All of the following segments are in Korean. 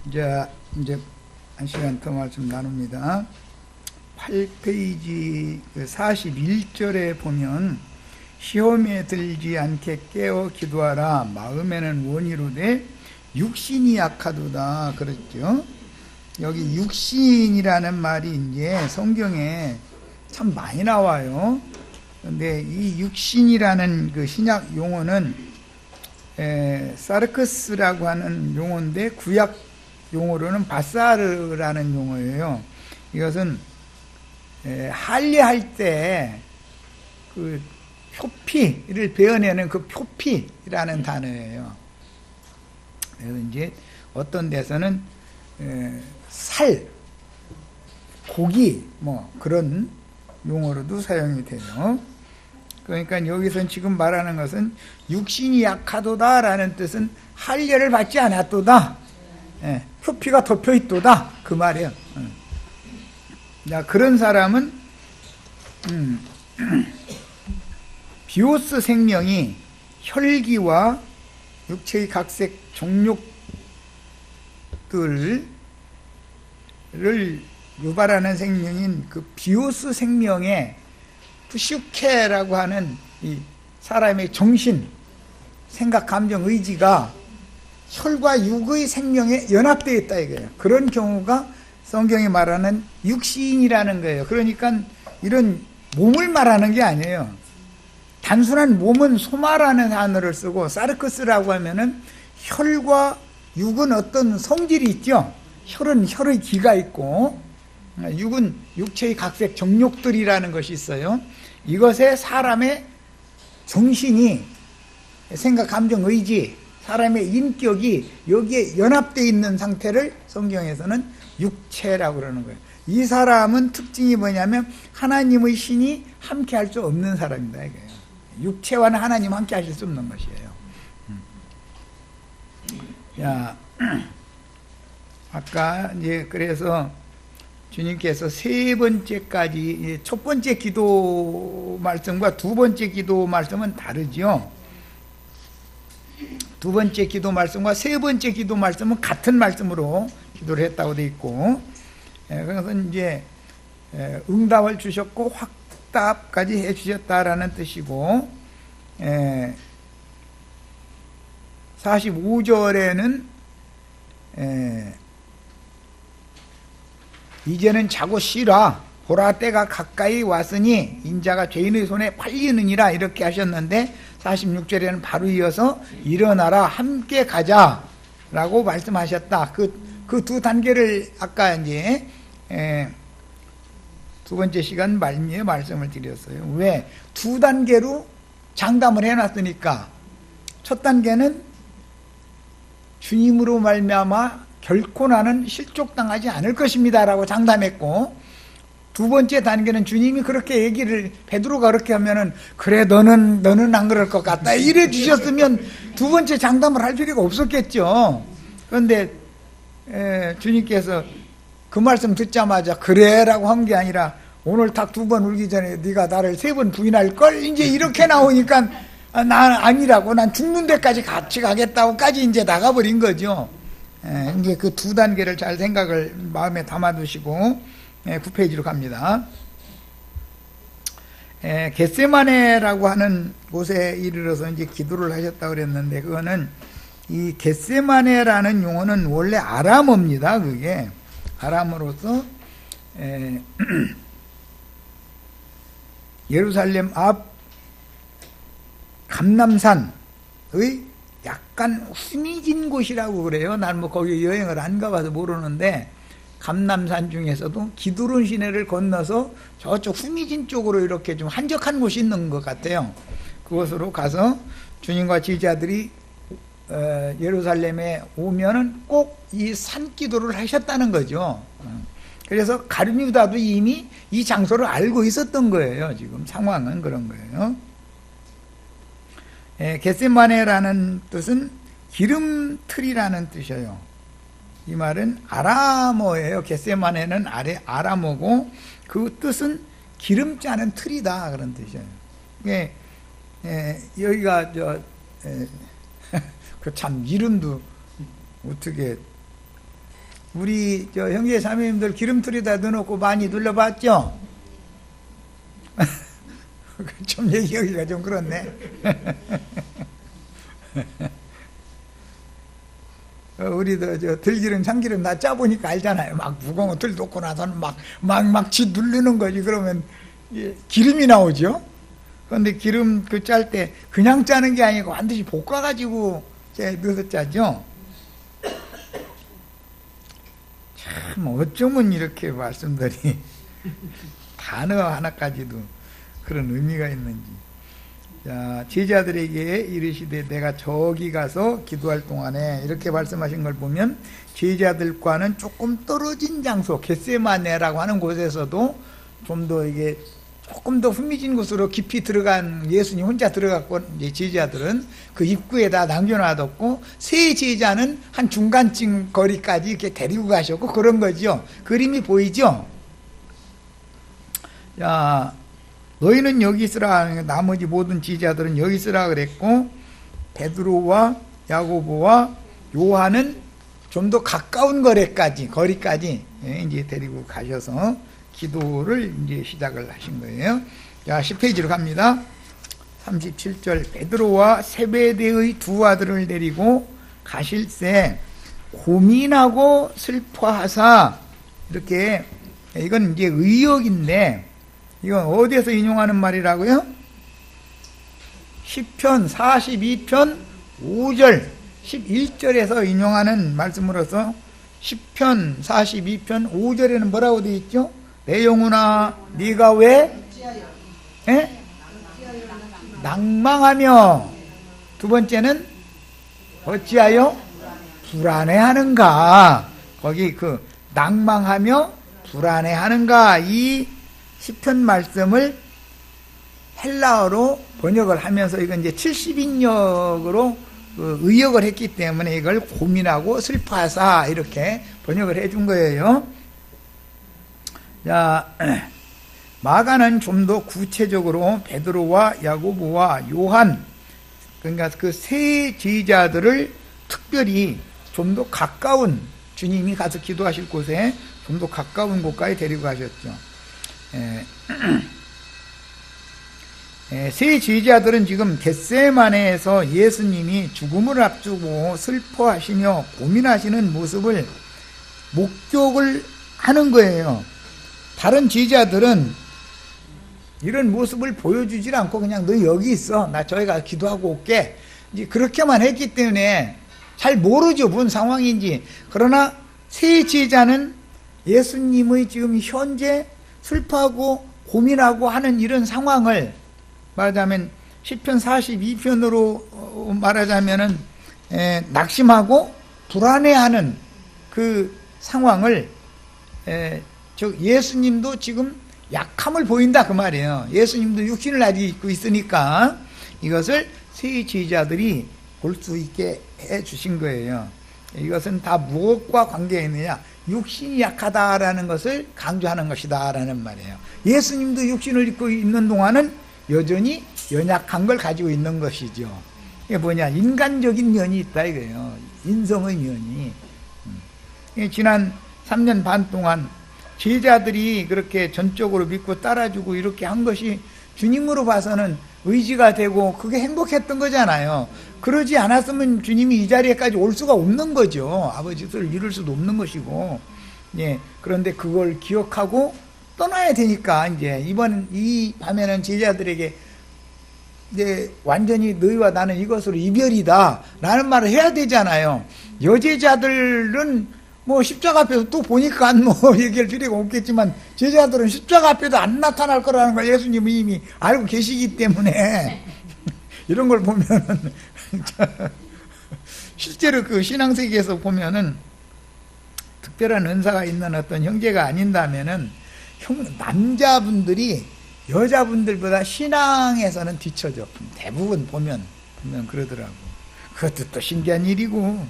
이제 한 시간 더 말씀 나눕니다. 8페이지 41절에 보면 시험에 들지 않게 깨어 기도하라. 마음에는 원이로되 육신이 약하도다 그랬죠. 여기 육신이라는 말이 이제 성경에 참 많이 나와요. 근데 이 육신이라는 그 신약 용어는 사르크스라고 하는 용어인데 구약 용어로는 바사르라는 용어예요. 이것은 할례할 때 그 표피를 베어내는 그 표피라는 단어예요. 그래서 이제 어떤 데서는 살, 고기 뭐 그런 용어로도 사용이 돼요. 그러니까 여기서 지금 말하는 것은 육신이 약하도다라는 뜻은 할례를 받지 않았도다. 표피가 덮여 있도다 그 말이에요. 자, 그런 사람은 비오스 생명이 혈기와 육체의 각색 종욕들을 유발하는 생명인 그 비오스 생명의 푸슈케라고 하는 이 사람의 정신, 생각, 감정, 의지가 혈과 육의 생명에 연합되어 있다 이거예요. 그런 경우가 성경이 말하는 육신이라는 거예요. 그러니까 이런 몸을 말하는 게 아니에요. 단순한 몸은 소마라는 단어를 쓰고 사르크스라고 하면은 혈과 육은 어떤 성질이 있죠. 혈은 혈의 기가 있고 육은 육체의 각색 정욕들이라는 것이 있어요. 이것에 사람의 정신이, 생각, 감정, 의지, 사람의 인격이 여기에 연합되어 있는 상태를 성경에서는 육체라고 그러는 거예요. 이 사람은 특징이 뭐냐면 하나님의 신이 함께 할 수 없는 사람이다 이거예요. 육체와는 하나님 함께 하실 수 없는 것이에요. 야, 아까 이제 그래서 주님께서 세 번째까지, 첫 번째 기도 말씀과 두 번째 기도 말씀은 다르죠. 두 번째 기도 말씀과 세 번째 기도 말씀은 같은 말씀으로 기도를 했다고 되어 있고, 그래서 이제 응답을 주셨고 확답까지 해 주셨다라는 뜻이고, 45절에는 이제는 자고 쉬라. 보라 때가 가까이 왔으니 인자가 죄인의 손에 팔리느니라 이렇게 하셨는데 46절에는 바로 이어서 일어나라 함께 가자 라고 말씀하셨다. 그 두 단계를 아까 이제 두 번째 시간 말미에 말씀을 드렸어요. 왜? 두 단계로 장담을 해놨으니까. 첫 단계는 주님으로 말미암아 결코 나는 실족당하지 않을 것입니다 라고 장담했고, 두 번째 단계는 주님이 그렇게 얘기를, 베드로가 그렇게 하면은 그래 너는 안 그럴 것 같다 이래 주셨으면 두 번째 장담을 할 필요가 없었겠죠. 그런데 주님께서 그 말씀 듣자마자 그래 라고 한 게 아니라 오늘 딱 두 번 울기 전에 네가 나를 세 번 부인할 걸 이제 이렇게 나오니까 난 아니라고, 난 죽는 데까지 같이 가겠다고까지 이제 나가버린 거죠. 이제 그 두 단계를 잘 생각을 마음에 담아두시고 9페이지로 갑니다. 겟세마네라고 하는 곳에 이르러서 이제 기도를 하셨다고 그랬는데, 그거는 이 겟세마네라는 용어는 원래 아람어입니다. 그게 아람어로서 예루살렘 앞 감람산의 약간 후미진 곳이라고 그래요. 난 뭐 거기 여행을 안 가봐서 모르는데, 감람산 중에서도 기드론 시내를 건너서 저쪽 후미진 쪽으로 이렇게 좀 한적한 곳이 있는 것 같아요. 그곳으로 가서 주님과 제자들이 예루살렘에 오면은 꼭 이 산기도를 하셨다는 거죠. 그래서 가룟 유다도 이미 이 장소를 알고 있었던 거예요. 지금 상황은 그런 거예요. 겟세마네라는 뜻은 기름틀이라는 뜻이에요. 이 말은 아람어예요. 겟세마네는 아람어고 그 뜻은 기름 짜는 틀이다 그런 뜻이에요. 여기가 그 참 이름도 어떻게 우리 저 형제 자매님들 기름틀에다 넣어놓고 많이 눌러봤죠? 좀 얘기하기가 좀 그렇네. 우리도 저 들기름 참기름 다 짜보니까 알잖아요. 막 무거운 들 놓고 나서는 막 지 누르는 거지. 그러면 기름이 나오죠. 그런데 기름 그 짤 때 그냥 짜는 게 아니고 반드시 볶아가지고 넣어서 짜죠. 참 어쩌면 이렇게 말씀들이 단어 하나까지도 그런 의미가 있는지. 자, 제자들에게 이르시되 내가 저기 가서 기도할 동안에 이렇게 말씀하신 걸 보면 제자들과는 조금 떨어진 장소 겟세마네라고 하는 곳에서도 좀 더 이게 조금 더 흥미진 곳으로 깊이 들어간 예수님 혼자 들어갔고 이제 제자들은 그 입구에다 남겨놔뒀고 세 제자는 한 중간쯤 거리까지 이렇게 데리고 가셨고 그런 거죠. 그림이 보이죠? 자, 너희는 여기 있으라. 나머지 모든 제자들은 여기 있으라 그랬고 베드로와 야고보와 요한은 좀 더 가까운 거리까지 이제 데리고 가셔서 기도를 이제 시작을 하신 거예요. 자, 10페이지로 갑니다. 37절 베드로와 세베대의 두 아들을 데리고 가실새 고민하고 슬퍼하사 이렇게 이건 이제 의역인데 이건 어디에서 인용하는 말이라고요? 시편 42편 5절 11절에서 인용하는 말씀으로서 시편 42편 5절에는 뭐라고 되어 있죠? 내 영혼아 네가 왜 낭망하며 두 번째는 어찌하여 불안해하는가. 거기 그 낭망하며 불안해하는가 이 시편 말씀을 헬라어로 번역을 하면서 이건 이제 70인역으로 의역을 했기 때문에 이걸 고민하고 슬퍼하사 이렇게 번역을 해준 거예요. 자, 마가는 좀 더 구체적으로 베드로와 야고보와 요한 그러니까 그 세 제자들을 특별히 좀 더 가까운 주님이 가서 기도하실 곳에 좀 더 가까운 곳까지 데리고 가셨죠. 세 제자들은 지금 겟세마네에서 예수님이 죽음을 앞두고 슬퍼하시며 고민하시는 모습을 목격을 하는 거예요. 다른 제자들은 이런 모습을 보여주질 않고 그냥 너 여기 있어. 나 저기 가서 기도하고 올게. 이제 그렇게만 했기 때문에 잘 모르죠. 뭔 상황인지. 그러나 세 제자는 예수님의 지금 현재 슬퍼하고 고민하고 하는 이런 상황을 말하자면 시편 42편으로 말하자면은 낙심하고 불안해하는 그 상황을 즉 예수님도 지금 약함을 보인다 그 말이에요. 예수님도 육신을 가지고 있으니까 이것을 세 제자들이 볼 수 있게 해 주신 거예요. 이것은 다 무엇과 관계가 있느냐? 육신이 약하다라는 것을 강조하는 것이다라는 말이에요. 예수님도 육신을 입고 있는 동안은 여전히 연약한 걸 가지고 있는 것이죠. 이게 뭐냐? 인간적인 면이 있다 이거예요. 인성의 면이. 지난 3년 반 동안 제자들이 그렇게 전적으로 믿고 따라주고 이렇게 한 것이 주님으로 봐서는 의지가 되고 그게 행복했던 거잖아요. 그러지 않았으면 주님이 이 자리에까지 올 수가 없는 거죠. 아버지 뜻을 이룰 수도 없는 것이고. 예. 그런데 그걸 기억하고 떠나야 되니까 이제 이 밤에는 제자들에게 이제 완전히 너희와 나는 이것으로 이별이다 라는 말을 해야 되잖아요. 여제자들은 뭐 십자가 앞에서 또 보니까 뭐 얘기할 필요가 없겠지만 제자들은 십자가 앞에도 안 나타날 거라는 걸 예수님이 이미 알고 계시기 때문에 이런 걸 보면은 실제로 그 신앙세계에서 보면은 특별한 은사가 있는 어떤 형제가 아닌다면은 남자분들이 여자분들보다 신앙에서는 뒤처져. 대부분 보면 그러더라고. 그것도 또 신기한 일이고.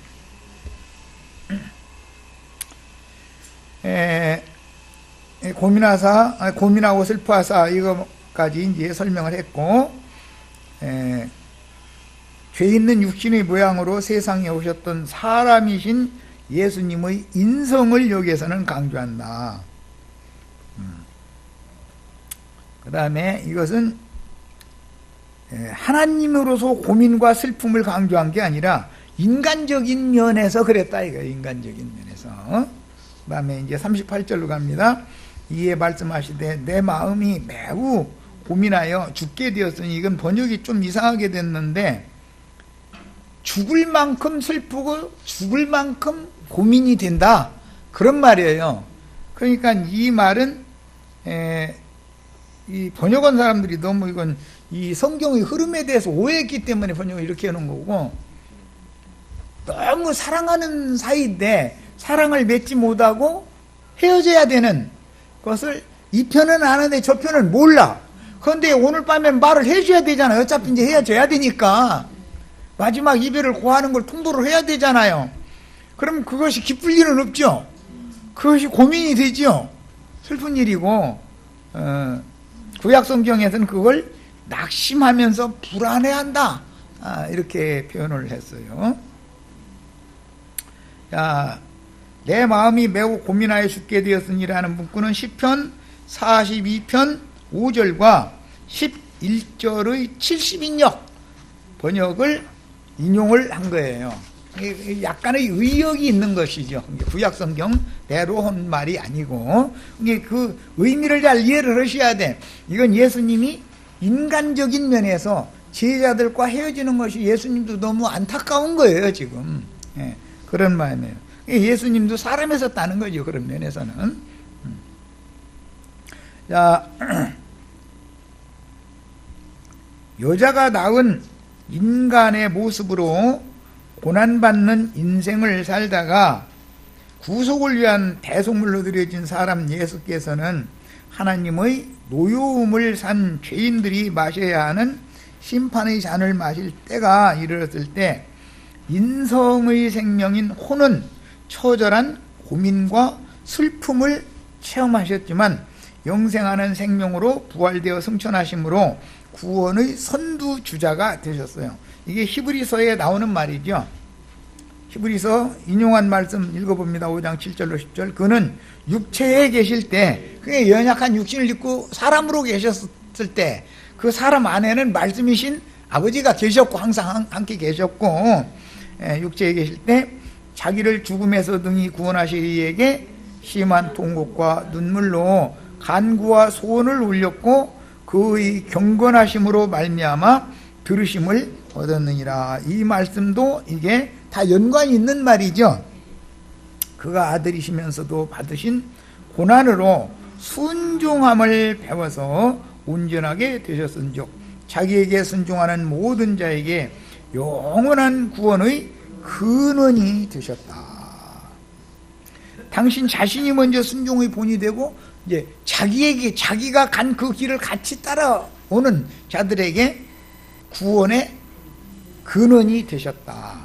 고민하고 슬퍼하사 이거까지 이제 설명을 했고, 죄 있는 육신의 모양으로 세상에 오셨던 사람이신 예수님의 인성을 여기에서는 강조한다. 그 다음에 이것은 하나님으로서 고민과 슬픔을 강조한 게 아니라 인간적인 면에서 그랬다 이거예요. 인간적인 면에서. 그 다음에 이제 38절로 갑니다. 이에 말씀하시되 내 마음이 매우 고민하여 죽게 되었으니, 이건 번역이 좀 이상하게 됐는데 죽을 만큼 슬프고 죽을 만큼 고민이 된다, 그런 말이에요. 그러니까 이 말은 이 번역한 사람들이 너무 이건 이 성경의 흐름에 대해서 오해했기 때문에 번역을 이렇게 해놓은 거고, 너무 사랑하는 사이인데 사랑을 맺지 못하고 헤어져야 되는 것을 이 편은 아는데 저 편은 몰라. 그런데 오늘 밤에 말을 해줘야 되잖아요. 어차피 이제 헤어져야 되니까 마지막 이별을 고하는 걸 통보를 해야 되잖아요. 그럼 그것이 기쁠 일은 없죠. 그것이 고민이 되죠. 슬픈 일이고, 구약 성경에서는 그걸 낙심하면서 불안해한다, 이렇게 표현을 했어요. 자, 내 마음이 매우 고민하여 죽게 되었으니라는 문구는 시편 42편 5절과 11절의 70인역 번역을 인용을 한 거예요. 약간의 의역이 있는 것이죠. 구약 성경대로 한 말이 아니고, 그 의미를 잘 이해를 하셔야 돼. 이건 예수님이 인간적인 면에서 제자들과 헤어지는 것이 예수님도 너무 안타까운 거예요, 지금. 그런 마음이에요. 예수님도 사람에서 따는 거죠, 그런 면에서는. 자, 여자가 낳은 인간의 모습으로 고난받는 인생을 살다가 구속을 위한 대속물로 드려진 사람 예수께서는 하나님의 노여움을 산 죄인들이 마셔야 하는 심판의 잔을 마실 때가 이르렀을 때 인성의 생명인 혼은 처절한 고민과 슬픔을 체험하셨지만 영생하는 생명으로 부활되어 승천하심으로 구원의 선두주자가 되셨어요. 이게 히브리서에 나오는 말이죠. 히브리서 인용한 말씀 읽어봅니다. 5장 7절로 10절. 그는 육체에 계실 때, 그게 연약한 육신을 입고 사람으로 계셨을 때, 그 사람 안에는 말씀이신 아버지가 계셨고 항상 함께 계셨고, 육체에 계실 때 자기를 죽음에서 등이 구원하실 이에게 심한 통곡과 눈물로 간구와 소원을 올렸고 그의 경건하심으로 말미암아 들으심을 얻었느니라. 이 말씀도 이게 다 연관이 있는 말이죠. 그가 아들이시면서도 받으신 고난으로 순종함을 배워서 온전하게 되셨은즉 자기에게 순종하는 모든 자에게 영원한 구원의 근원이 되셨다. 당신 자신이 먼저 순종의 본이 되고 이제 자기가 간 그 길을 같이 따라오는 자들에게 구원의 근원이 되셨다.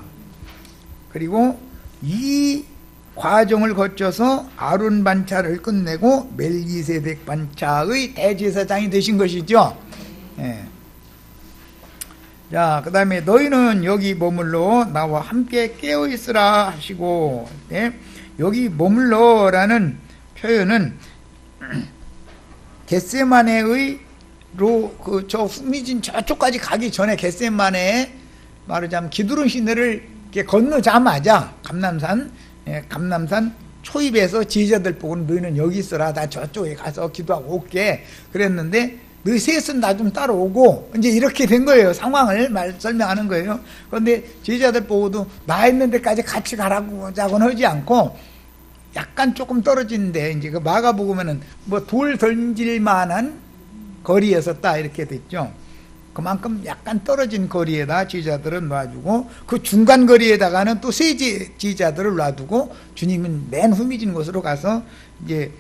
그리고 이 과정을 거쳐서 아론 반차를 끝내고 멜기세덱 반차의 대제사장이 되신 것이죠. 자, 그 다음에 너희는 여기 머물러 나와 함께 깨어있으라 하시고, 여기 머물러라는 표현은 겟세마네의 저 후미진 저쪽까지 가기 전에 겟세마네에 말하자면 기드론 시내를 건너자마자 감람산 초입에서 지휘자들 보고는 너희는 여기 있어라, 나 저쪽에 가서 기도하고 올게 그랬는데 너희 셋은 나 좀 따라오고, 이제 이렇게 된 거예요. 상황을 설명하는 거예요. 그런데 제자들 보고도 나 있는 데까지 같이 가라고 자고는 하지 않고 약간 조금 떨어지는데, 이제 그 마가복음에는 뭐 돌 던질 만한 거리였었다 이렇게 됐죠. 그만큼 약간 떨어진 거리에다 제자들을 놔두고 그 중간 거리에다가는 또 세 제자들을 놔두고 주님은 맨 후미진 곳으로 가서 이제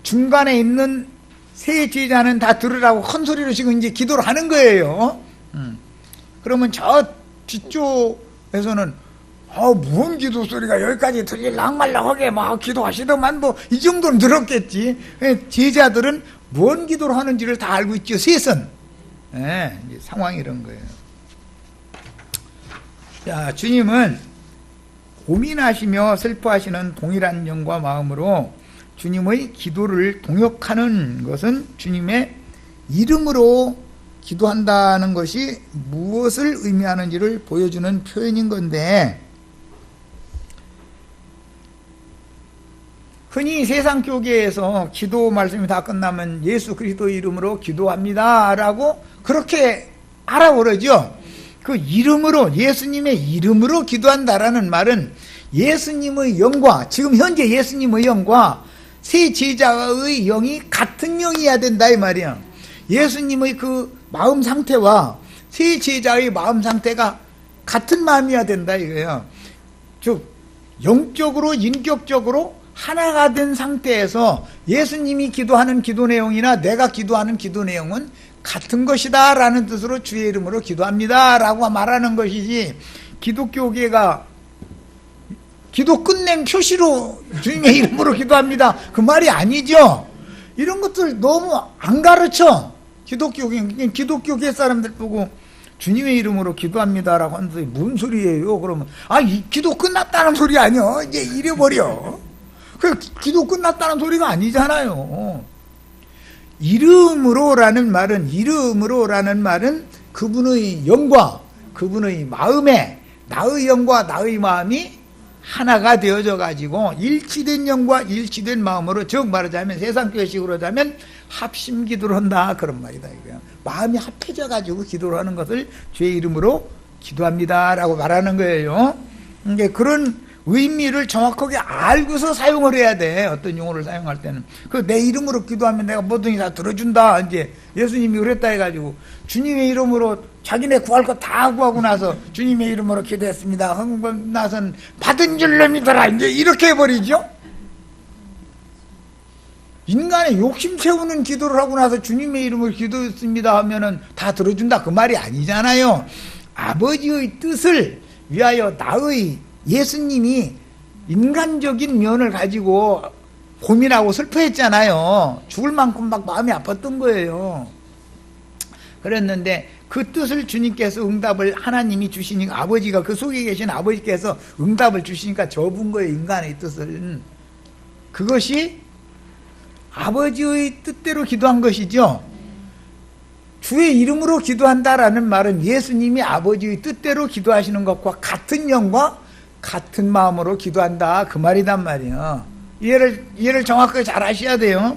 중간에 있는 세 제자는 다 들으라고 큰 소리로 지금 이제 기도를 하는 거예요. 그러면 저 뒤쪽에서는 뭔 기도 소리가 여기까지 들릴랑말랑하게 막 기도하시더만 뭐 이 정도는 들었겠지. 제자들은 뭔 기도를 하는지를 다 알고 있죠. 셋은. 이제 상황이 이런 거예요. 자, 주님은 고민하시며 슬퍼하시는 동일한 영과 마음으로 주님의 기도를 동역하는 것은 주님의 이름으로 기도한다는 것이 무엇을 의미하는지를 보여주는 표현인 건데, 흔히 세상 교계에서 기도 말씀이 다 끝나면 예수 그리스도 이름으로 기도합니다 라고 그렇게 하라고 그러죠. 그 이름으로, 예수님의 이름으로 기도한다라는 말은 예수님의 영과, 지금 현재 예수님의 영과 세 제자의 영이 같은 영이어야 된다 이 말이야. 예수님의 그 마음 상태와 세 제자의 마음 상태가 같은 마음이어야 된다 이거예요. 즉 영적으로 인격적으로 하나가 된 상태에서 예수님이 기도하는 기도 내용이나 내가 기도하는 기도 내용은 같은 것이다 라는 뜻으로 주의 이름으로 기도합니다 라고 말하는 것이지, 기독교계가 기도 끝낸 표시로 주님의 이름으로 기도합니다 그 말이 아니죠. 이런 것들 너무 안 가르쳐. 기독교계 사람들 보고 주님의 이름으로 기도합니다 라고 하는데 무슨 소리예요? 그러면 이 기도 끝났다는 소리 아니야. 이제 잃어버려. 그 기도 끝났다는 소리가 아니잖아요. 이름으로라는 말은 그분의 영과 그분의 마음에 나의 영과 나의 마음이 하나가 되어져 가지고 일치된 영과 일치된 마음으로, 즉 말하자면 세상교회식으로 하자면 합심 기도를 한다 그런 말이다 이거야. 마음이 합해져 가지고 기도를 하는 것을 주의 이름으로 기도합니다 라고 말하는 거예요. 이제 그런 의미를 정확하게 알고서 사용을 해야 돼. 어떤 용어를 사용할 때는 그 내 이름으로 기도하면 내가 뭐든지 다 들어준다, 이제 예수님이 그랬다 해가지고 주님의 이름으로 자기네 구할 거 다 구하고 나서 주님의 이름으로 기도했습니다 하고 나선 받은 줄로 믿어라, 이제 이렇게 해버리죠. 인간의 욕심 채우는 기도를 하고 나서 주님의 이름으로 기도했습니다 하면은 다 들어준다 그 말이 아니잖아요. 아버지의 뜻을 위하여 나의 예수님이 인간적인 면을 가지고 고민하고 슬퍼했잖아요. 죽을 만큼 막 마음이 아팠던 거예요. 그랬는데 그 뜻을 주님께서 응답을 하나님이 주시니까, 아버지가 그 속에 계신 아버지께서 응답을 주시니까 접은 거예요. 인간의 뜻을. 그것이 아버지의 뜻대로 기도한 것이죠. 주의 이름으로 기도한다라는 말은 예수님이 아버지의 뜻대로 기도하시는 것과 같은 영과 같은 마음으로 기도한다 그 말이단 말이에요. 이해를 정확하게 잘 하셔야 돼요.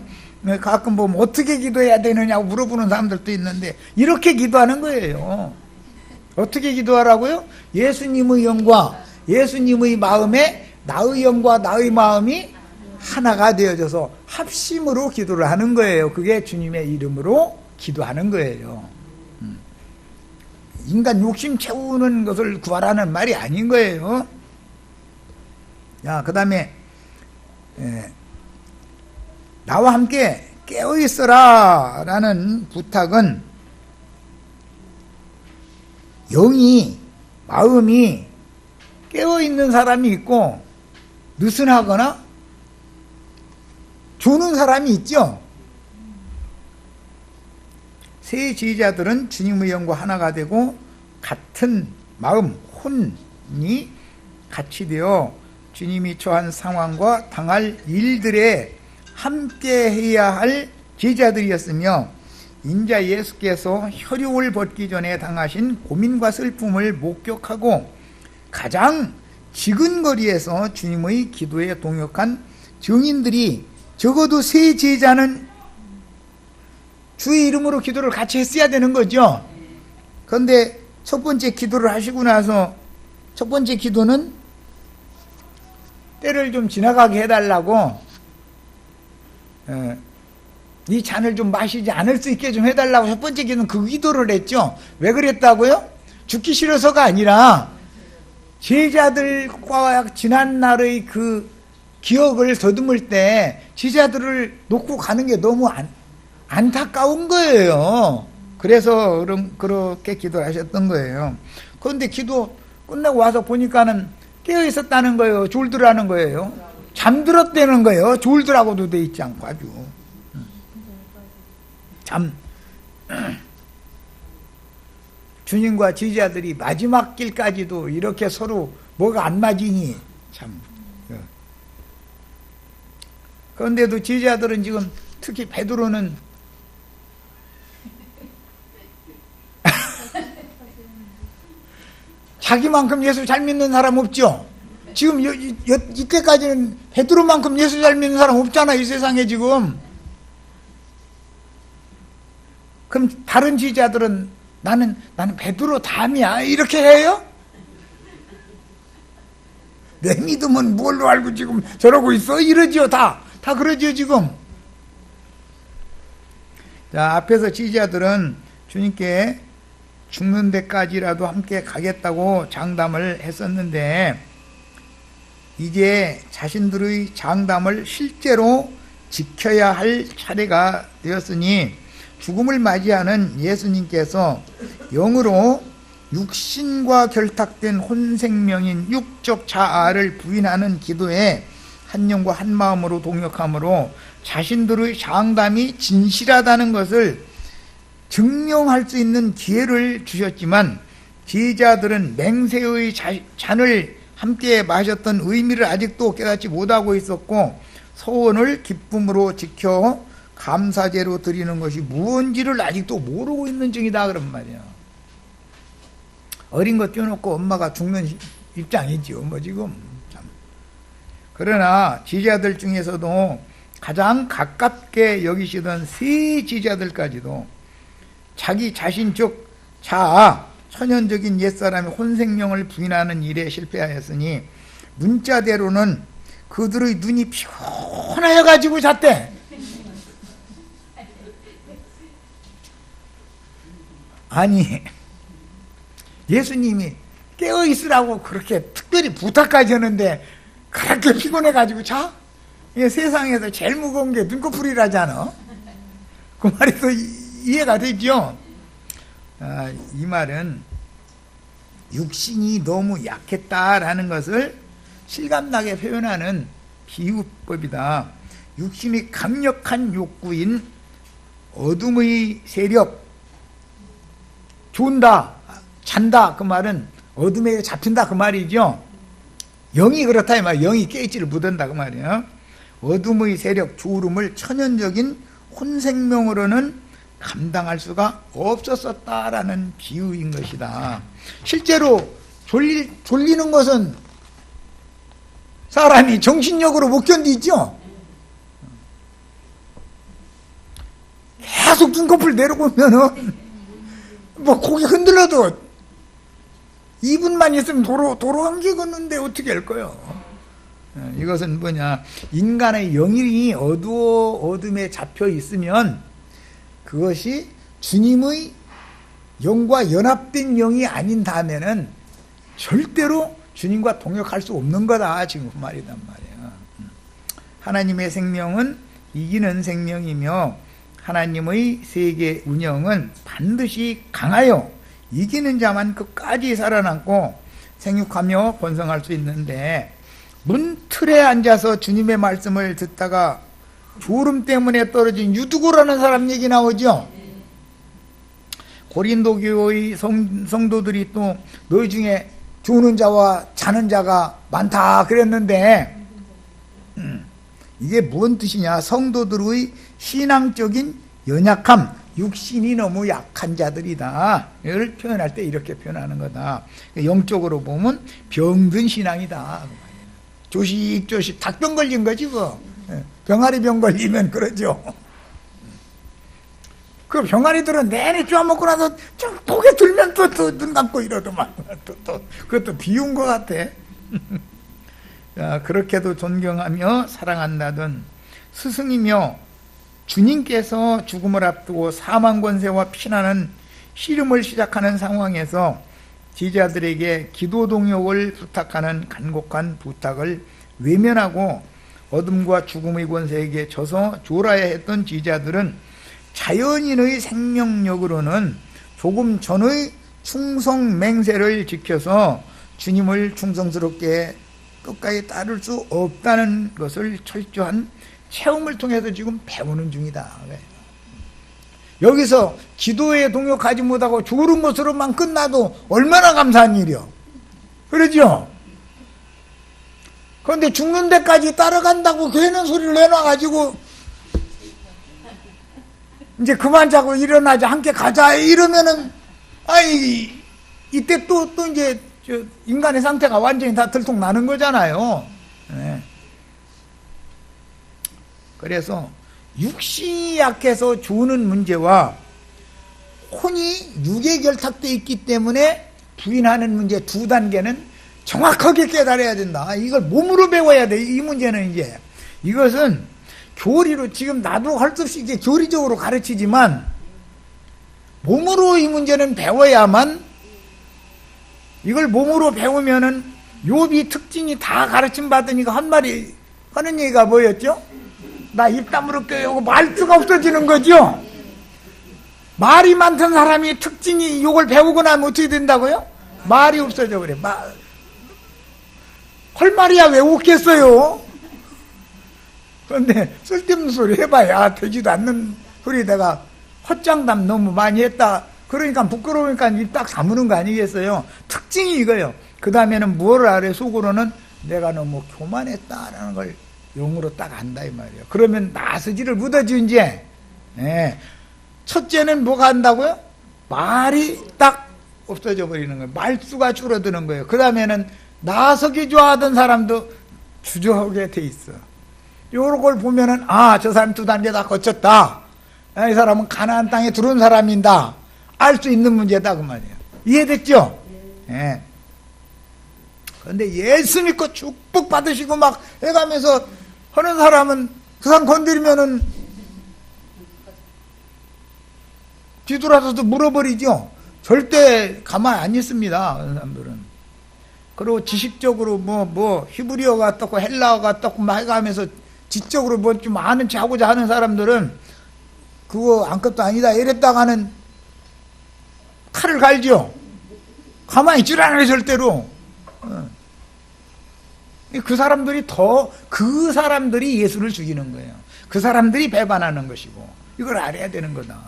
가끔 보면 어떻게 기도해야 되느냐고 물어보는 사람들도 있는데 이렇게 기도하는 거예요. 어떻게 기도하라고요? 예수님의 영과 예수님의 마음에 나의 영과 나의 마음이 하나가 되어져서 합심으로 기도를 하는 거예요. 그게 주님의 이름으로 기도하는 거예요. 인간 욕심 채우는 것을 구하라는 말이 아닌 거예요. 그 다음에 나와 함께 깨어있어라 라는 부탁은 영이, 마음이 깨어있는 사람이 있고 느슨하거나 조는 사람이 있죠. 세 제자들은 주님의 영과 하나가 되고 같은 마음, 혼이 같이 되어 주님이 처한 상황과 당할 일들에 함께 해야 할 제자들이었으며, 인자 예수께서 혈육을 벗기 전에 당하신 고민과 슬픔을 목격하고 가장 지근거리에서 주님의 기도에 동역한 증인들이 적어도 세 제자는 주의 이름으로 기도를 같이 했어야 되는 거죠. 그런데 첫 번째 기도를 하시고 나서 첫 번째 기도는 때를 좀 지나가게 해달라고, 이 잔을 좀 마시지 않을 수 있게 좀 해달라고 첫 번째 기도는 그 기도를 했죠. 왜 그랬다고요? 죽기 싫어서가 아니라 제자들과 지난날의 그 기억을 더듬을 때 제자들을 놓고 가는 게 너무 안타까운 거예요. 그래서 그렇게 기도를 하셨던 거예요. 그런데 기도 끝나고 와서 보니까는 깨어 있었다는 거예요. 졸더라는 거예요. 잠들었다는 거예요. 졸더라고도 돼 있지 않고 아주 주님과 제자들이 마지막 길까지도 이렇게 서로 뭐가 안 맞으니 참. 그런데도 제자들은 지금 특히 베드로는 자기만큼 예수 잘 믿는 사람 없죠? 지금 이때까지는 베드로만큼 예수 잘 믿는 사람 없잖아, 이 세상에 지금. 그럼 다른 제자들은 나는 베드로 담이야 이렇게 해요? 내 믿음은 뭘로 알고 지금 저러고 있어? 이러지요. 다 그러지요 지금. 자, 앞에서 제자들은 주님께 죽는 데까지라도 함께 가겠다고 장담을 했었는데 이제 자신들의 장담을 실제로 지켜야 할 차례가 되었으니 죽음을 맞이하는 예수님께서 영으로 육신과 결탁된 혼생명인 육적 자아를 부인하는 기도에 한 영과 한 마음으로 동역함으로 자신들의 장담이 진실하다는 것을 증명할 수 있는 기회를 주셨지만 제자들은 맹세의 잔을 함께 마셨던 의미를 아직도 깨닫지 못하고 있었고 소원을 기쁨으로 지켜 감사제로 드리는 것이 무언지를 아직도 모르고 있는 중이다 그런 말이야. 어린 거 떼어놓고 엄마가 죽는 입장이지요 뭐 지금. 참. 그러나 제자들 중에서도 가장 가깝게 여기시던 세 제자들까지도 자기 자신 즉 자아 천연적인 옛사람의 혼생명을 부인하는 일에 실패하였으니 문자대로는 그들의 눈이 피곤해가지고 잤대. 아니 예수님이 깨어있으라고 그렇게 특별히 부탁까지 하는데 그렇게 피곤해가지고 자? 세상에서 제일 무거운 게 눈꺼풀이라잖아. 그 말이 또 이해가 되죠? 이 말은 육신이 너무 약했다라는 것을 실감나게 표현하는 비유법이다. 육신이 강력한 욕구인 어둠의 세력, 존다, 잔다 그 말은 어둠에 잡힌다 그 말이죠. 영이 그렇다 이 말, 영이 깨있지를 못한다 그 말이에요. 어둠의 세력, 졸음을 천연적인 혼생명으로는 감당할 수가 없었다라는 비유인 것이다. 실제로 졸리는 것은 사람이 정신력으로 못 견디죠. 계속 눈꺼풀 내려보면은 뭐 고개 흔들려도 2분만 있으면 도로 한 개 걷는데 어떻게 할 거요? 이것은 뭐냐, 인간의 영이 어둠에 잡혀 있으면 그것이 주님의 영과 연합된 영이 아닌 다음에는 절대로 주님과 동역할 수 없는 거다 지금 그 말이단 말이야. 하나님의 생명은 이기는 생명이며 하나님의 세계 운영은 반드시 강하여 이기는 자만 끝까지 살아남고 생육하며 번성할 수 있는데 문틀에 앉아서 주님의 말씀을 듣다가 졸음 때문에 떨어진 유두고라는 사람 얘기 나오죠. 고린도 교회의 성도들이 또 너희 중에 조는 자와 자는 자가 많다 그랬는데 이게 뭔 뜻이냐, 성도들의 신앙적인 연약함, 육신이 너무 약한 자들이다 를 표현할 때 이렇게 표현하는 거다. 영적으로 보면 병든 신앙이다. 조식조식 닭병 걸린 거지 뭐. 병아리 병 걸리면 그러죠. 그 병아리들은 내내 쪼아먹고 나서 좀 고개 들면 또 눈 감고 이러더만. 또 그것도 비운 것 같아. 자, 그렇게도 존경하며 사랑한다던 스승이며 주님께서 죽음을 앞두고 사망 권세와 피난하는 씨름을 시작하는 상황에서 제자들에게 기도 동역을 부탁하는 간곡한 부탁을 외면하고 어둠과 죽음의 권세에게 져서 졸아야 했던 제자들은 자연인의 생명력으로는 조금 전의 충성 맹세를 지켜서 주님을 충성스럽게 끝까지 따를 수 없다는 것을 철저한 체험을 통해서 지금 배우는 중이다. 여기서 기도에 동역하지 못하고 졸은 것으로만 끝나도 얼마나 감사한 일이요. 그러죠? 그런데 죽는 데까지 따라간다고 괜한 소리를 내놔가지고 이제 그만 자고 일어나자, 함께 가자 이러면은 이때 또 이제 인간의 상태가 완전히 다 들통나는 거잖아요. 네. 그래서 육신이 약해서 주는 문제와 혼이 육에 결탁되어 있기 때문에 부인하는 문제 두 단계는 정확하게 깨달아야 된다. 이걸 몸으로 배워야 돼. 이 문제는 이제 이것은 교리로 지금 나도 할 수 없이 이제 교리적으로 가르치지만 몸으로 이 문제는 배워야만, 이걸 몸으로 배우면은 욥이 특징이 다 가르침 받으니까 한 말이 하는 얘기가 뭐였죠? 나 입 다물어 껴요. 말투가 없어지는 거죠. 말이 많던 사람이 특징이 이걸 배우고 나면 어떻게 된다고요? 말이 없어져 그래. 할 말이야 왜 웃겠어요? 그런데 쓸데없는 소리 해봐야 되지도 않는 소리에다가 헛장담 너무 많이 했다. 그러니까 부끄러우니까 입 딱 다무는 거 아니겠어요? 특징이 이거예요. 그 다음에는 무엇을 알아요? 속으로는 내가 너무 교만했다라는 걸 용으로 딱 안다 이 말이에요. 그러면 나서지를 못하지 이제. 네. 첫째는 뭐가 한다고요? 말이 딱 없어져 버리는 거예요. 말수가 줄어드는 거예요. 그 다음에는 나서기 좋아하던 사람도 주저하게 돼 있어. 요런 걸 보면은 저 사람 두 단계 다 거쳤다. 이 사람은 가나안 땅에 들어온 사람인다. 알 수 있는 문제다 그 말이에요. 이해됐죠? 예. 그런데 예수 믿고 축복 받으시고 막 해가면서 하는 사람은 그 사람 건드리면은 뒤돌아서도 물어버리죠. 절대 가만히 안 있습니다. 그런 사람들은. 그리고 지식적으로 뭐 히브리어가 어떻고 헬라어가 어떻고 막 해가면서 지적으로 뭐 좀 아는 체 하고자 하는 사람들은 그거 아무것도 아니다 이랬다가는 칼을 갈죠. 가만히 있질 않아요 절대로. 그 사람들이 예수를 죽이는 거예요. 그 사람들이 배반하는 것이고 이걸 알아야 되는 거다.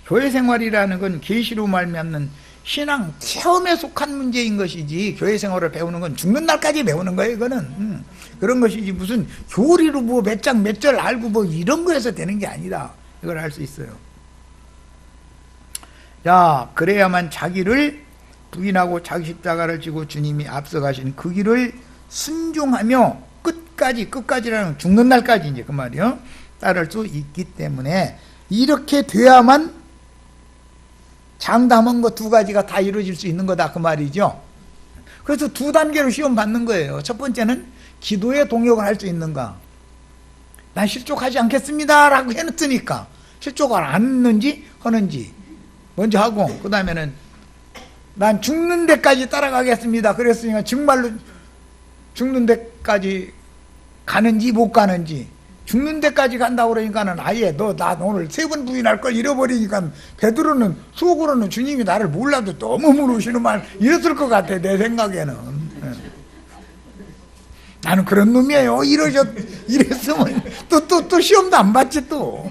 교회 생활이라는 건 계시로 말미암는 신앙 체험에 속한 문제인 것이지, 교회 생활을 배우는 건 죽는 날까지 배우는 거예요. 이거는 그런 것이지 무슨 교리로 뭐 몇 장 몇 절 알고 뭐 이런 거에서 되는 게 아니다. 이걸 알 수 있어요. 자, 그래야만 자기를 부인하고 자기 십자가를 지고 주님이 앞서가신 그 길을 순종하며 끝까지라는 죽는 날까지 이제 그 말이요 따를 수 있기 때문에 이렇게 돼야만 장담한 거 두 가지가 다 이루어질 수 있는 거다 그 말이죠. 그래서 두 단계로 시험 받는 거예요. 첫 번째는 기도에 동역을 할 수 있는가. 난 실족하지 않겠습니다 라고 해놓으니까 실족을 안 했는지 하는지 먼저 하고, 그 다음에는 난 죽는 데까지 따라가겠습니다 그랬으니까 정말로 죽는 데까지 가는지 못 가는지, 죽는 데까지 간다고 그러니까는 아예 나 오늘 3번 부인할 걸 잃어버리니까 베드로는 속으로는 주님이 나를 몰라도 너무 물으시는 말 이랬을 것 같아 내 생각에는. 나는 그런 놈이에요. 이랬으면 또 시험도 안 봤지 또.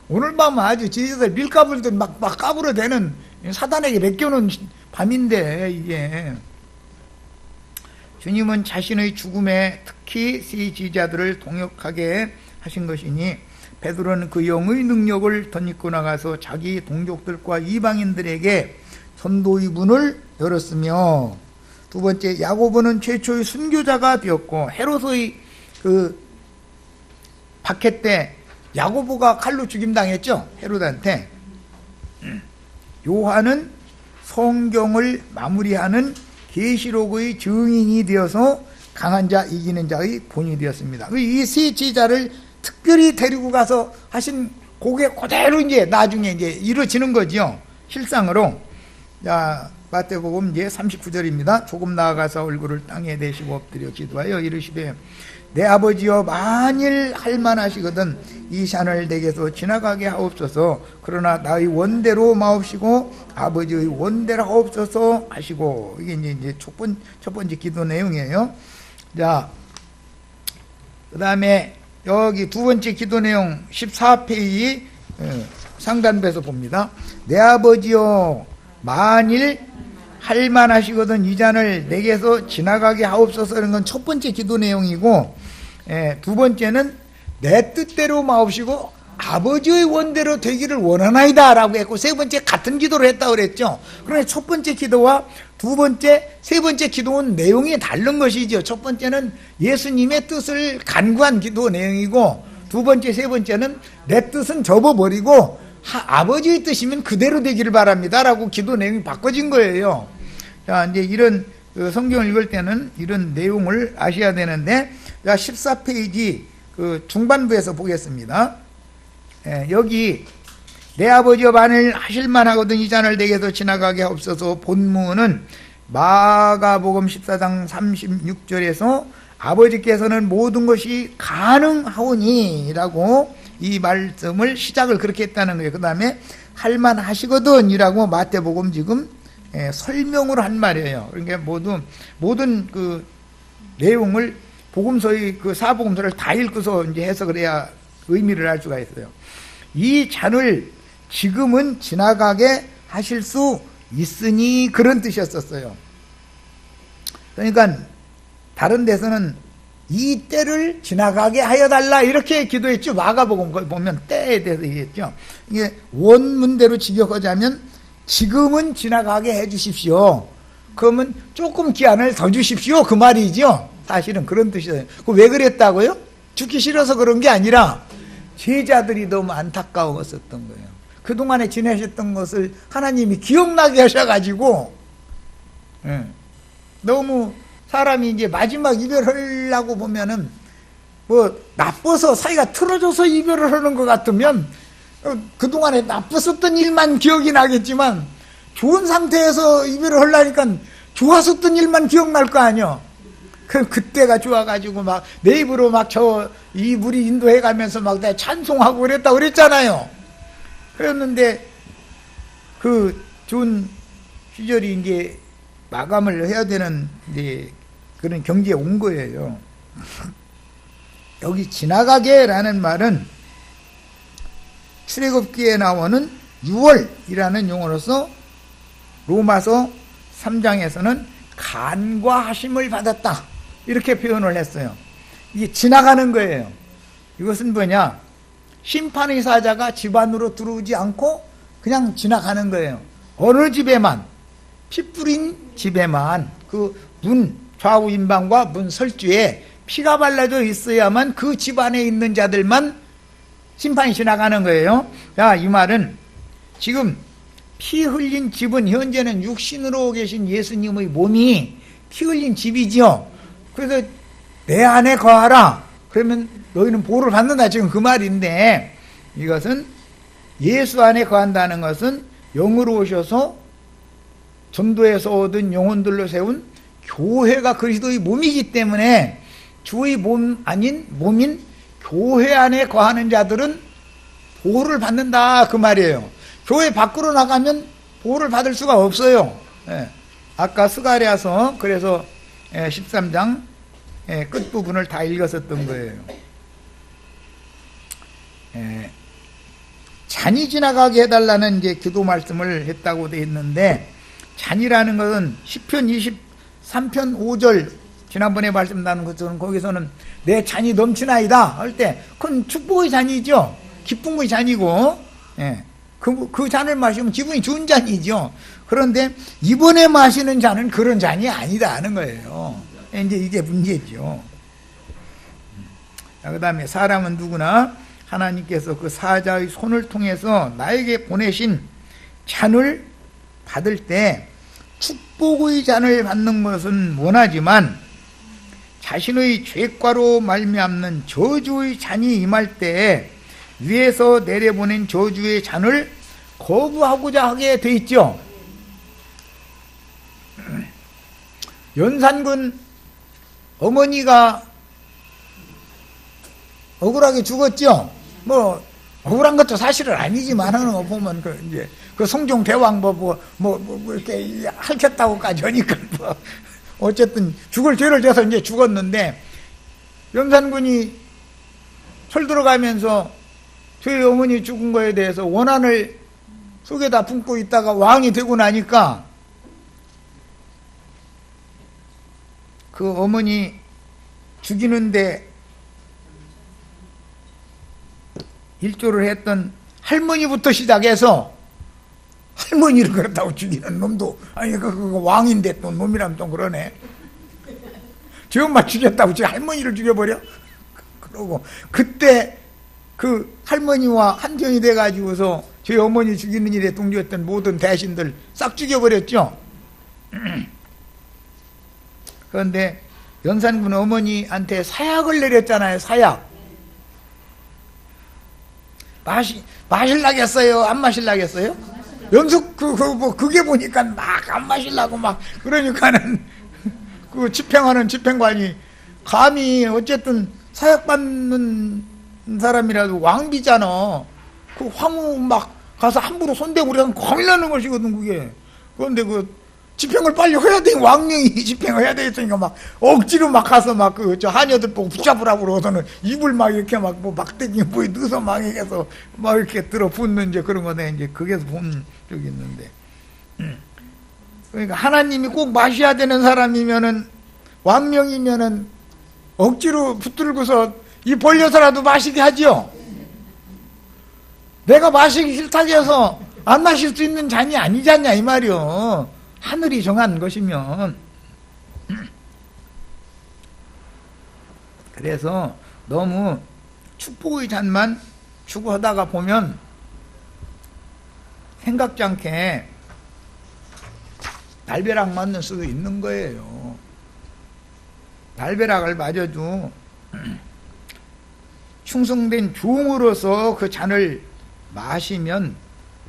오늘 밤은 아주 지지들 밀가불들 막 까불어대는 사단에게 맡겨놓은 밤인데 이게. 주님은 자신의 죽음에 특히 세 지자들을 동역하게 하신 것이니 베드로는 그 영의 능력을 덧입고 나가서 자기 동족들과 이방인들에게 전도의 문을 열었으며, 두 번째 야고보는 최초의 순교자가 되었고, 헤롯의 그 박해 때 야고보가 칼로 죽임당했죠 헤롯한테. 요한은 성경을 마무리하는 계시록의 증인이 되어서 강한 자 이기는 자의 본이 되었습니다. 이 세 제자를 특별히 데리고 가서 하신 그게 그대로 이제 나중에 이제 이루어지는 거죠. 실상으로. 자, 마태복음 이제 39절입니다. 조금 나아가서 얼굴을 땅에 대시고 엎드려 기도하여 이르시되 내 아버지여 만일 할만하시거든 이 산을 내게서 지나가게 하옵소서. 그러나 나의 원대로 마옵시고 아버지의 원대로 하옵소서 하시고. 이게 이제 첫 번째 기도 내용이에요. 자, 그 다음에 여기 두 번째 기도 내용 14페이지 상단부에서 봅니다. 내 아버지여 만일 할만하시거든 이 잔을 내게서 지나가게 하옵소서. 이런 건 첫 번째 기도 내용이고, 두 번째는 내 뜻대로 마옵시고 아버지의 원대로 되기를 원하나이다 라고 했고, 세 번째 같은 기도를 했다고 그랬죠. 그러니 첫 번째 기도와 두 번째, 세 번째 기도는 내용이 다른 것이죠. 첫 번째는 예수님의 뜻을 간구한 기도 내용이고, 두 번째, 세 번째는 내 뜻은 접어버리고 아버지의 뜻이면 그대로 되기를 바랍니다 라고 기도 내용이 바꿔진 거예요. 자, 이제 이런 성경을 읽을 때는 이런 내용을 아셔야 되는데, 14페이지 그 중반부에서 보겠습니다. 여기 내 아버지여 만일 하실만하거든 이 잔을 내게서 지나가게 하옵소서. 본문은 마가복음 14장 36절에서 아버지께서는 모든 것이 가능하오니 라고 이 말씀을 시작을 그렇게 했다는 거예요. 그 다음에 할만하시거든 이라고 마태복음 지금 설명으로 한 말이에요. 그러니까 모든 그 내용을 복음서의 그 사복음서를 다 읽고서 이제 해석을 해야 의미를 알 수가 있어요. 이 잔을 지금은 지나가게 하실 수 있으니 그런 뜻이었었어요. 그러니까 다른 데서는 이 때를 지나가게 하여 달라 이렇게 기도했죠. 마가복음 보면 때에 대해서 얘기했죠. 이게 원문대로 직역하자면 지금은 지나가게 해 주십시오. 그러면 조금 기한을 더 주십시오 그 말이죠. 사실은 그런 뜻이에요. 왜 그랬다고요? 죽기 싫어서 그런 게 아니라 제자들이 너무 안타까웠었던 거예요. 그동안에 지내셨던 것을 하나님이 기억나게 하셔가지고, 너무 사람이 이제 마지막 이별하려고 보면은 뭐 나빠서 사이가 틀어져서 이별을 하는 것 같으면 그동안에 나빴었던 일만 기억이 나겠지만 좋은 상태에서 이별을 하려니까 좋았었던 일만 기억날 거 아니요. 그때가 좋아가지고 막 내 입으로 막 이 물이 인도해가면서 막 내가 찬송하고 그랬다고 그랬잖아요. 그랬는데 그 좋은 시절이 이제 마감을 해야 되는 이제 그런 경지에 온 거예요. 여기 지나가게 라는 말은 출애굽기에 나오는 6월이라는 용어로서 로마서 3장에서는 간과하심을 받았다 이렇게 표현을 했어요. 이게 지나가는 거예요. 이것은 뭐냐, 심판의 사자가 집 안으로 들어오지 않고 그냥 지나가는 거예요. 어느 집에만, 피 뿌린 집에만 그 문 좌우 인방과 문 설주에 피가 발라져 있어야만 그 집 안에 있는 자들만 심판이 지나가는 거예요. 자, 이 말은 지금 피 흘린 집은 현재는 육신으로 계신 예수님의 몸이 피 흘린 집이죠. 그래서 내 안에 거하라. 그러면 너희는 보호를 받는다. 지금 그 말인데, 이것은 예수 안에 거한다는 것은 영으로 오셔서 전도에서 얻은 영혼들로 세운 교회가 그리스도의 몸이기 때문에 주의 몸 아닌 몸인 교회 안에 거하는 자들은 보호를 받는다 그 말이에요. 교회 밖으로 나가면 보호를 받을 수가 없어요. 아까 스가랴서 그래서 13장 끝부분을 다 읽었었던 거예요. 잔이 지나가게 해달라는 이제 기도 말씀을 했다고 되어 있는데, 잔이라는 것은 시편 23편 5절 지난번에 말씀 나눈 것처럼 거기서는 내 잔이 넘치나이다 할 때 그건 축복의 잔이죠. 기쁨의 잔이고, 그 잔을 마시면 기분이 좋은 잔이죠. 그런데 이번에 마시는 잔은 그런 잔이 아니다 하는 거예요. 이제 이게 문제죠. 그 다음에 사람은 누구나 하나님께서 그 사자의 손을 통해서 나에게 보내신 잔을 받을 때 축복의 잔을 받는 것은 원하지만 자신의 죄과로 말미암는 저주의 잔이 임할 때 위에서 내려보낸 저주의 잔을 거부하고자 하게 돼 있죠. 연산군 어머니가 억울하게 죽었죠. 뭐 억울한 것도 사실은 아니지만 하는 거 보면 이제 그 성종 대왕 뭐 이렇게 핥혔다고까지 하니까 뭐 어쨌든 죽을 죄를 져서 이제 죽었는데, 연산군이 철 들어가면서 저희 어머니 죽은 거에 대해서 원한을 속에다 품고 있다가 왕이 되고 나니까 그 어머니 죽이는데 일조를 했던 할머니부터 시작해서 할머니를 그렇다고 죽이는 놈도 아니 그 왕인데 또 놈이라면 좀 그러네. 저 엄마 죽였다고 저 할머니를 죽여버려? 그러고 그때 그 할머니와 한정이 돼가지고서 저희 어머니 죽이는 일에 동조했던 모든 대신들 싹 죽여버렸죠. 그런데 연산군 어머니한테 사약을 내렸잖아요. 사약. 마실라겠어요? 안 마실라겠어요? 연속 그게 보니까 막 안 마실라고 막 그러니까는 그 집행하는 집행관이 감히 어쨌든 사약 받는 사람이라도 왕비잖아. 그 황후 막 가서 함부로 손대고 그러면 큰일 나는 것이거든 그게. 그런데 그 집행을 빨리 해야 돼. 왕령이 집행을 해야 되겠으니까 막 억지로 막 가서 막 그 저 하녀들 보고 붙잡으라고 그러고서는 입을 막 이렇게 막 뭐 막대기 뭐에 넣어서 막 해서 막 이렇게 들어붙는 이제 그런 거네. 이제 거기서 본 적이 있는데. 그러니까 하나님이 꼭 마셔야 되는 사람이면은 왕명이면은 억지로 붙들고서 이 벌려서라도 마시게 하지요. 내가 마시기 싫다고 해서 안 마실 수 있는 잔이 아니잖냐 이 말이요. 하늘이 정한 것이면. 그래서 너무 축복의 잔만 추구하다가 보면 생각지 않게 날벼락 맞는 수도 있는 거예요. 날벼락을 맞아도 충성된 종으로서 그 잔을 마시면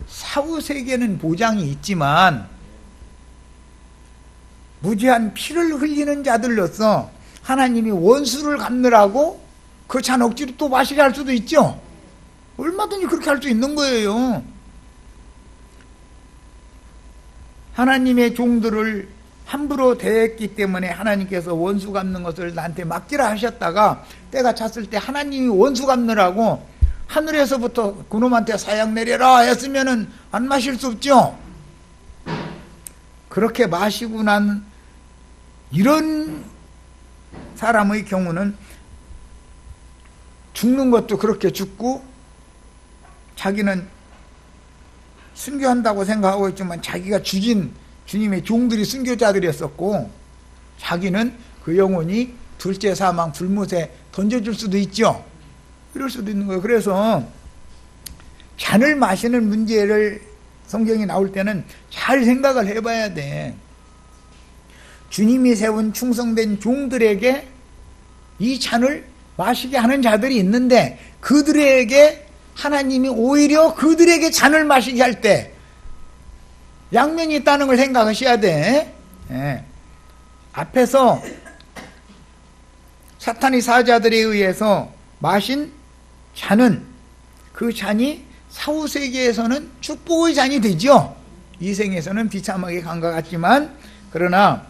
사후세계는 보장이 있지만 무지한 피를 흘리는 자들로서 하나님이 원수를 갚느라고 그 잔 억지로 또 마시게 할 수도 있죠. 얼마든지 그렇게 할 수 있는 거예요. 하나님의 종들을 함부로 대했기 때문에 하나님께서 원수 갚는 것을 나한테 맡기라 하셨다가 때가 찼을 때 하나님이 원수 갚느라고 하늘에서부터 그놈한테 사약 내려라 했으면은 안 마실 수 없죠. 그렇게 마시고 난 이런 사람의 경우는 죽는 것도 그렇게 죽고 자기는 순교한다고 생각하고 있지만 자기가 죽인 주님의 종들이 순교자들이었었고 자기는 그 영혼이 둘째 사망 불못에 던져줄 수도 있죠. 이럴 수도 있는 거예요. 그래서 잔을 마시는 문제를 성경이 나올 때는 잘 생각을 해봐야 돼. 주님이 세운 충성된 종들에게 이 잔을 마시게 하는 자들이 있는데 그들에게 하나님이 오히려 그들에게 잔을 마시게 할 때 양면이 있다는 걸 생각하셔야 돼. 예. 앞에서 사탄의 사자들에 의해서 마신 잔은 그 잔이 사후세계에서는 축복의 잔이 되죠. 이 생에서는 비참하게 간 것 같지만 그러나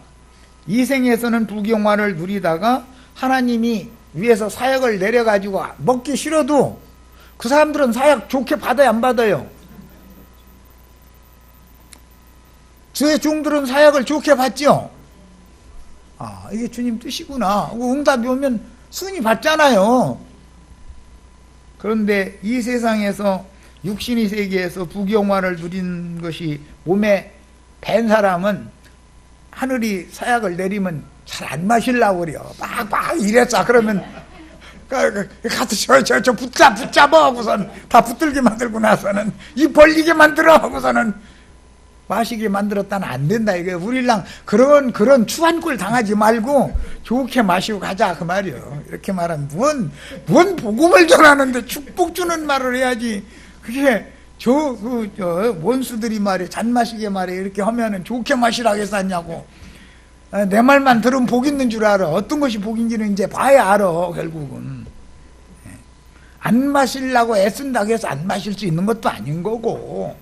이 생에서는 부경화를 누리다가 하나님이 위에서 사약을 내려가지고 먹기 싫어도 그 사람들은 사약 좋게 받아요 안 받아요? 주의 종들은 사약을 좋게 받죠. 아 이게 주님 뜻이구나. 응답이 오면 순위 받잖아요. 그런데 이 세상에서 육신의 세계에서 부경화를 누린 것이 몸에 밴 사람은 하늘이 사약을 내리면 잘 안 마시려고 그래요. 막 이랬어. 그러면 가서 저 붙잡아 하고서는 다 붙들게 만들고 나서는 이 벌리게 만들어 하고서는 마시게 만들었다는 안 된다 이거예요. 우리랑 그런 추한 꼴 당하지 말고 좋게 마시고 가자 그 말이에요. 이렇게 말하면 뭔 복음을 전하는데 축복 주는 말을 해야지. 그게 저 원수들이 말이에요. 잔 마시게 말이에요. 이렇게 하면은 좋게 마시라고 해서 하냐고. 내 말만 들으면 복 있는 줄 알아. 어떤 것이 복인지는 이제 봐야 알아 결국은. 안 마시려고 애쓴다고 해서 안 마실 수 있는 것도 아닌 거고.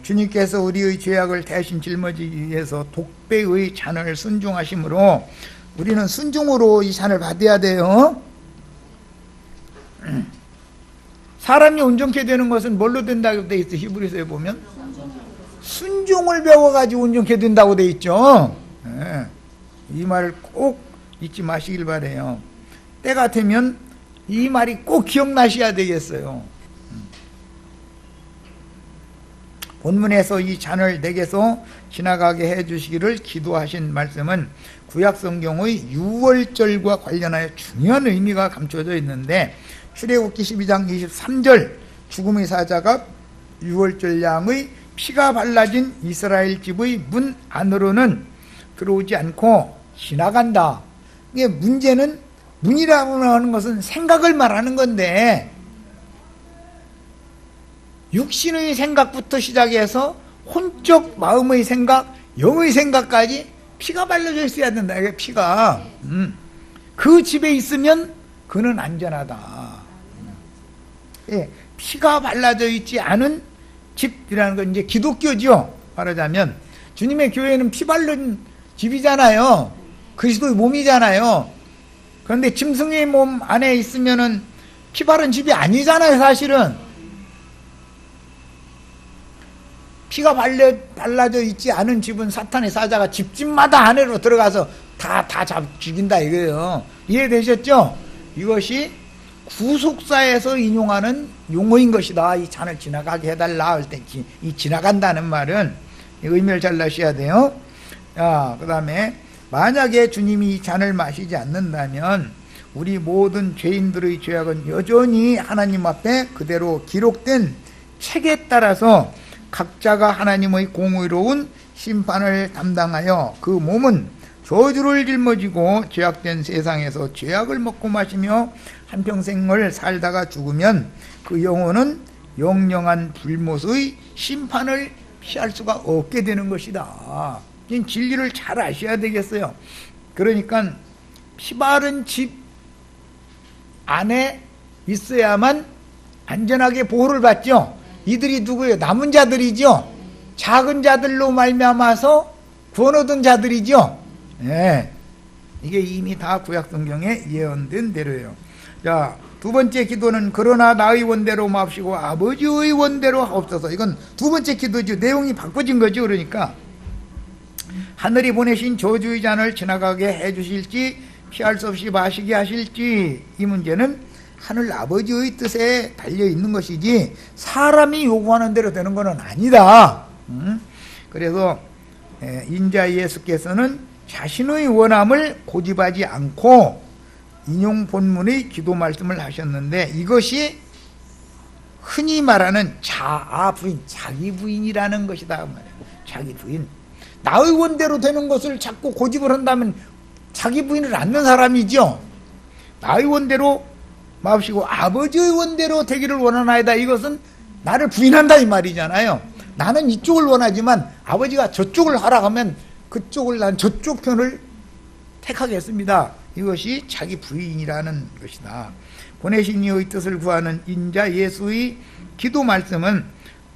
주님께서 우리의 죄악을 대신 짊어지기 위해서 독배의 잔을 순종하심으로 우리는 순종으로 이 잔을 받아야 돼요. 사람이 온전케 되는 것은 뭘로 된다고 돼 있어? 히브리서에 보면 순종을 배워가지고 온전케 된다고 돼 있죠. 네. 이 말을 꼭 잊지 마시길 바래요. 때가 되면 이 말이 꼭 기억나셔야 되겠어요. 본문에서 이 잔을 내게서 지나가게 해주시기를 기도하신 말씀은 구약성경의 유월절과 관련하여 중요한 의미가 감춰져 있는데, 출애굽기 12장 23절 죽음의 사자가 유월절 양의 피가 발라진 이스라엘 집의 문 안으로는 들어오지 않고 지나간다. 이게 문제는, 문이라고 하는 것은 생각을 말하는 건데, 육신의 생각부터 시작해서 혼적 마음의 생각, 영의 생각까지 피가 발라져 있어야 된다. 이게 피가. 그 집에 있으면 그는 안전하다. 예, 피가 발라져 있지 않은 집이라는 건 이제 기독교죠. 말하자면 주님의 교회는 피 바른 집이잖아요. 그리스도의 몸이잖아요. 그런데 짐승의 몸 안에 있으면은 피 바른 집이 아니잖아요. 사실은 피가 발라져 있지 않은 집은 사탄의 사자가 집집마다 안으로 들어가서 다 죽인다 이거예요. 이해되셨죠? 이것이 구속사에서 인용하는 용어인 것이다. 이 잔을 지나가게 해달라 할 때 이 지나간다는 말은 의미를 잘 나셔야 돼요. 그 다음에 만약에 주님이 이 잔을 마시지 않는다면 우리 모든 죄인들의 죄악은 여전히 하나님 앞에 그대로 기록된 책에 따라서 각자가 하나님의 공의로운 심판을 담당하여 그 몸은 저주를 짊어지고 죄악된 세상에서 죄악을 먹고 마시며 한평생을 살다가 죽으면 그 영혼은 영영한 불못의 심판을 피할 수가 없게 되는 것이다. 진리를 잘 아셔야 되겠어요. 그러니까 피바른 집 안에 있어야만 안전하게 보호를 받죠. 이들이 누구예요? 남은 자들이죠. 작은 자들로 말미암아서 구원 얻은 자들이죠. 네. 이게 이미 다 구약성경에 예언된 대로예요. 자, 두 번째 기도는 그러나 나의 원대로 마옵시고 아버지의 원대로 하옵소서. 이건 두 번째 기도죠. 내용이 바꿔진 거죠. 그러니까 하늘이 보내신 저주의 잔을 지나가게 해주실지 피할 수 없이 마시게 하실지, 이 문제는 하늘 아버지의 뜻에 달려있는 것이지 사람이 요구하는 대로 되는 것은 아니다. 그래서 인자 예수께서는 자신의 원함을 고집하지 않고 인용 본문의 기도 말씀을 하셨는데, 이것이 흔히 말하는 자아 부인, 자기 부인이라는 것이다 말이에요. 자기 부인. 나의 원대로 되는 것을 자꾸 고집을 한다면 자기 부인을 않는 사람이죠. 나의 원대로 마옵시고 아버지의 원대로 되기를 원하나이다. 이것은 나를 부인한다 이 말이잖아요. 나는 이쪽을 원하지만 아버지가 저쪽을 하라 하면 그쪽을, 난 저쪽 편을 택하겠습니다. 이것이 자기 부인이라는 것이다. 보내신 이의 뜻을 구하는 인자 예수의 기도 말씀은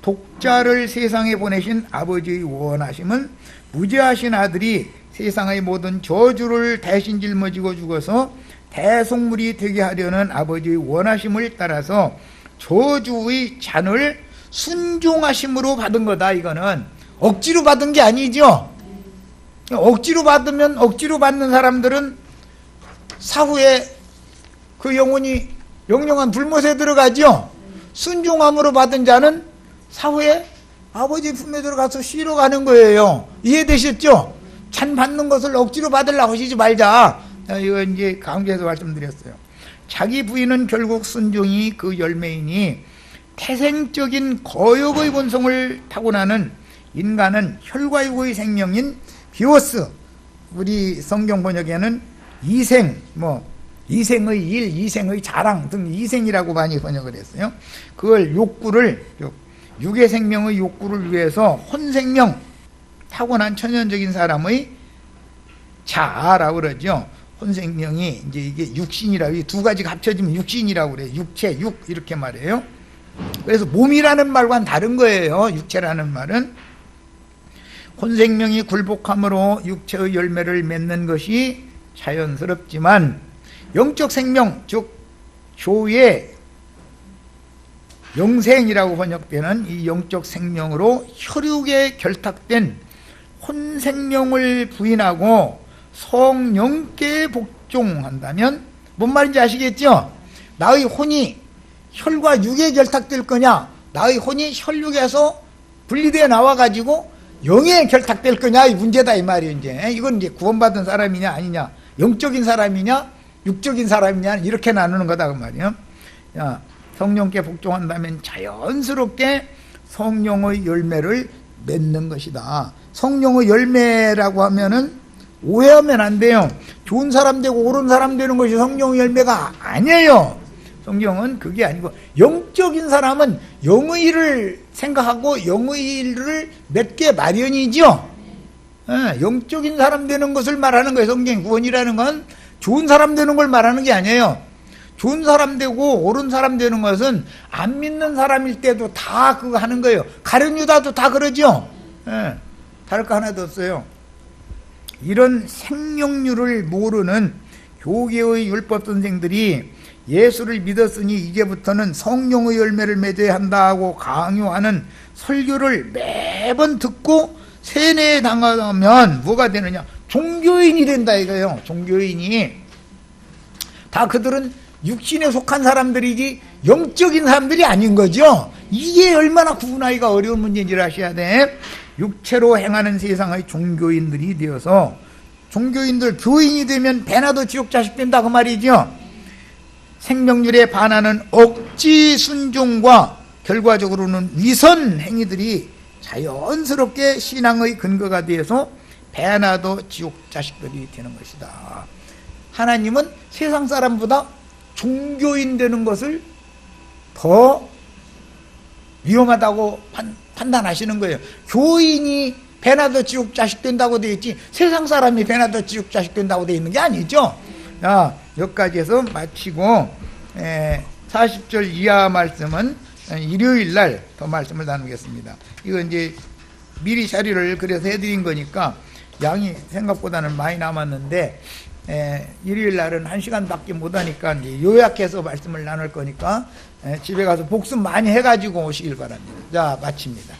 독자를 세상에 보내신 아버지의 원하심은 무죄하신 아들이 세상의 모든 저주를 대신 짊어지고 죽어서 대속물이 되게 하려는 아버지의 원하심을 따라서 저주의 잔을 순종하심으로 받은 거다. 이거는 억지로 받은 게 아니죠. 억지로 받으면, 억지로 받는 사람들은 사후에 그 영혼이 영영한 불못에 들어가죠. 순종함으로 받은 자는 사후에 아버지 품에 들어가서 쉬러 가는 거예요. 이해되셨죠? 잔 받는 것을 억지로 받으려고 하시지 말자. 이거 이제 강조해서 말씀드렸어요. 자기 부인은 결국 순종이 그 열매이니 태생적인 거역의 본성을 타고나는 인간은 혈과 육의 생명인 비오스, 우리 성경 번역에는 이생, 이생의 일, 이생의 자랑 등 이생이라고 많이 번역을 했어요. 그걸 욕구를, 육의 생명의 욕구를 위해서 혼생명, 타고난 천연적인 사람의 자아라고 그러죠. 혼생명이 이제 이게 육신이라고, 이 두 가지가 합쳐지면 육신이라고 그래요. 육체, 육 이렇게 말해요. 그래서 몸이라는 말과는 다른 거예요. 육체라는 말은 혼생명이 굴복함으로 육체의 열매를 맺는 것이 자연스럽지만 영적 생명, 즉 조의 영생이라고 번역되는 이 영적 생명으로 혈육에 결탁된 혼생명을 부인하고 성령께 복종한다면 뭔 말인지 아시겠죠? 나의 혼이 혈과 육에 결탁될 거냐, 나의 혼이 혈육에서 분리되어 나와가지고 영에 결탁될 거냐, 이 문제다 이 말이에요. 이건 이제 구원받은 사람이냐 아니냐, 영적인 사람이냐 육적인 사람이냐, 이렇게 나누는 거다 그 말이에요. 야, 성령께 복종한다면 자연스럽게 성령의 열매를 맺는 것이다. 성령의 열매라고 하면은 오해하면 안 돼요. 좋은 사람 되고 옳은 사람 되는 것이 성령의 열매가 아니에요. 성경은 그게 아니고, 영적인 사람은 영의 일을 생각하고 영의 일을 맺게 마련이죠. 영적인 사람 되는 것을 말하는 거예요. 성경 구원이라는 건 좋은 사람 되는 걸 말하는 게 아니에요. 좋은 사람 되고 옳은 사람 되는 것은 안 믿는 사람일 때도 다 그거 하는 거예요. 가룟 유다도 다 그러죠. 다를 거 하나도 없어요. 이런 생명률을 모르는 교계의 율법 선생들이 예수를 믿었으니 이제부터는 성령의 열매를 맺어야 한다고 강요하는 설교를 매번 듣고 세뇌에 당하면 뭐가 되느냐, 종교인이 된다 이거예요. 종교인이. 다 그들은 육신에 속한 사람들이지 영적인 사람들이 아닌 거죠. 이게 얼마나 구분하기가 어려운 문제인지를 아셔야 돼. 육체로 행하는 세상의 종교인들이 되어서, 종교인들 교인이 되면 배나도 지옥 자식 된다 그 말이죠. 생명률에 반하는 억지 순종과 결과적으로는 위선 행위들이 자연스럽게 신앙의 근거가 되어서 배나도 지옥 자식들이 되는 것이다. 하나님은 세상 사람보다 종교인 되는 것을 더 위험하다고 판단하시는 거예요. 교인이 배나도 지옥 자식 된다고 되어 있지 세상 사람이 배나도 지옥 자식 된다고 되어 있는 게 아니죠. 자, 여기까지 해서 마치고 40절 이하 말씀은 일요일 날 더 말씀을 나누겠습니다. 이거 이제 미리 자료를 그래서 해드린 거니까 양이 생각보다는 많이 남았는데, 일요일 날은 1시간밖에 못하니까 이제 요약해서 말씀을 나눌 거니까 집에 가서 복습 많이 해가지고 오시길 바랍니다. 자, 마칩니다.